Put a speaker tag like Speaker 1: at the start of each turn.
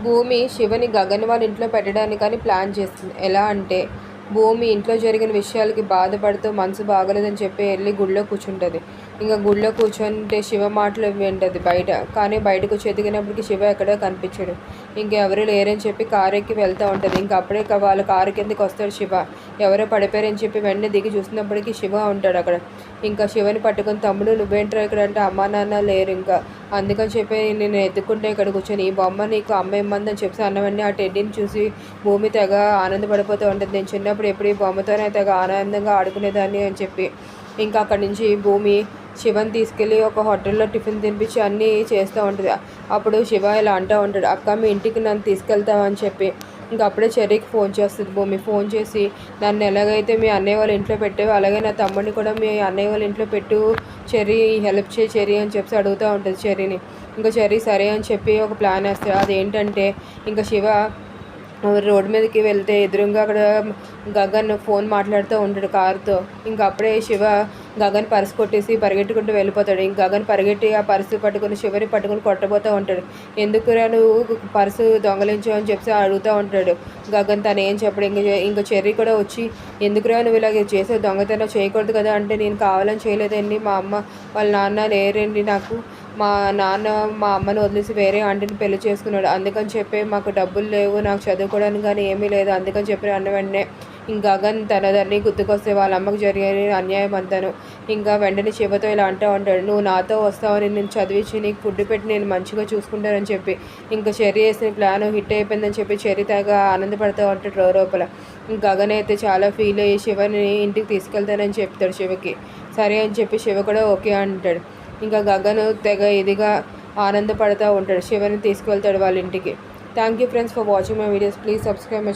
Speaker 1: భూమి శివని గగన్ వాళ్ళ ఇంట్లో పెట్టడానికని ప్లాన్ చేస్తుంది. ఎలా అంటే భూమి ఇంట్లో జరిగిన విషయాలకి బాధపడుతూ మనసు బాగలేదని చెప్పి వెళ్ళి గుడిలో కూర్చుంటుంది. ఇంకా గుడిలో కూర్చుంటే శివ మాటలు వింటది బయట. కానీ బయటకు వచ్చి ఎదిగినప్పటికీ శివ ఎక్కడో కనిపించడు. ఇంకెవరు లేరని చెప్పి కారు ఎక్కి వెళ్తూ ఉంటుంది. ఇంక అప్పుడే వాళ్ళ కారు కిందకి వస్తాడు శివ. ఎవరో పడిపోయారని చెప్పి వెంటనే దిగి చూసినప్పటికీ శివ ఉంటాడు అక్కడ. ఇంకా శివని పట్టుకొని, తమ్ముడు నువ్వేంట్రా ఇక్కడ అంటే, అమ్మా నాన్న లేరు ఇంకా, అందుకని చెప్పి నేను ఎత్తుకుంటే ఇక్కడ కూర్చొని ఈ బొమ్మ నీకు అమ్మ ఇమ్మందని చెప్పి అన్నవన్నీ ఆ టెడ్డీని చూసి భూమి తెగ ఆనందపడిపోతూ ఉంటుంది. నేను చిన్నప్పుడు ఎప్పుడు ఈ బొమ్మతోనే తెగ ఆనందంగా ఆడుకునేదాన్ని అని చెప్పి ఇంకా అక్కడి నుంచి భూమి శివని తీసుకెళ్ళి ఒక హోటల్లో టిఫిన్ తినిపించి అన్నీ చేస్తూ ఉంటుంది. అప్పుడు శివ ఇలా అంటూ ఉంటాడు, అక్క మీ ఇంటికి నన్ను తీసుకెళ్తామని చెప్పి. ఇంకా అప్పుడే చెర్రీకి ఫోన్ చేస్తుంది భూమి. ఫోన్ చేసి నన్ను ఎలాగైతే మీ అన్నయ్య వాళ్ళ ఇంట్లో పెట్టావు అలాగే నా తమ్ముడిని కూడా మీ అన్నయ్య వాళ్ళ ఇంట్లో పెట్టు చెర్రీ, హెల్ప్ చేయి చెర్రీ అని చెప్పి అడుగుతూ ఉంటుంది చెర్రీని. ఇంకా చెర్రీ సరే అని చెప్పి ఒక ప్లాన్ వేస్తాడు. అదేంటంటే ఇంకా శివ రోడ్డు మీదకి వెళ్తే ఎదురుగా అక్కడ గగన్ ఫోన్ మాట్లాడుతూ ఉంటాడు కారుతో. ఇంకా అప్పుడే శివ గగన్ పర్సు కొట్టేసి పరిగెట్టుకుంటూ వెళ్ళిపోతాడు. ఇంక గగన్ పరిగెట్టి ఆ పర్సు పట్టుకుని శివని పట్టుకుని కొట్టబోతూ ఉంటాడు. ఎందుకురా నువ్వు పర్సు దొంగలించావు అని చెప్పి అడుగుతూ ఉంటాడు గగన్. తను ఏం చెప్పడు. ఇంకా చెర్రీ కూడా వచ్చి ఎందుకురా నువ్వు ఇలాగ చేసే, దొంగతనం చేయకూడదు కదా అంటే, నేను కావాలని చేయలేదండి, మా అమ్మ వాళ్ళ నాన్న లేరండి నాకు, మా నాన్న మా అమ్మను వదిలేసి వేరే ఆంటీని పెళ్లి చేసుకున్నాడు, అందుకని చెప్పి మాకు డబ్బులు లేవు, నాకు చదువుకోవడానికి కానీ ఏమీ లేదు, అందుకని చెప్పి అన్న వెంటనే ఇంకా గగన్ తనదన్నీ గుర్తుకొస్తే వాళ్ళ అమ్మకు జరిగే అన్యాయం అంతాను. ఇంకా వెంటనే శివతో ఇలా అంటూ ఉంటాడు, నువ్వు నాతో వస్తావని నేను చదివించి నీకు ఫుడ్ పెట్టి నేను మంచిగా చూసుకుంటానని చెప్పి. ఇంకా చెర్రీ వేసిన ప్లాన్ హిట్ అయిపోయిందని చెప్పి చెర్రీ తెగ ఆనందపడుతూ ఉంటాడు లోపల. గగన్ అయితే చాలా ఫీల్ అయ్యి శివని ఇంటికి తీసుకెళ్తానని చెప్తాడు శివకి. సరే అని చెప్పి శివ కూడా ఓకే అంటాడు. ఇంకా గగన్ తెగ ఇదిగా ఆనందపడుతూ ఉంటాడు. శివని తీసుకువెళ్తాడు వాళ్ళ ఇంటికి. Thank you friends for watching my videos. Please subscribe my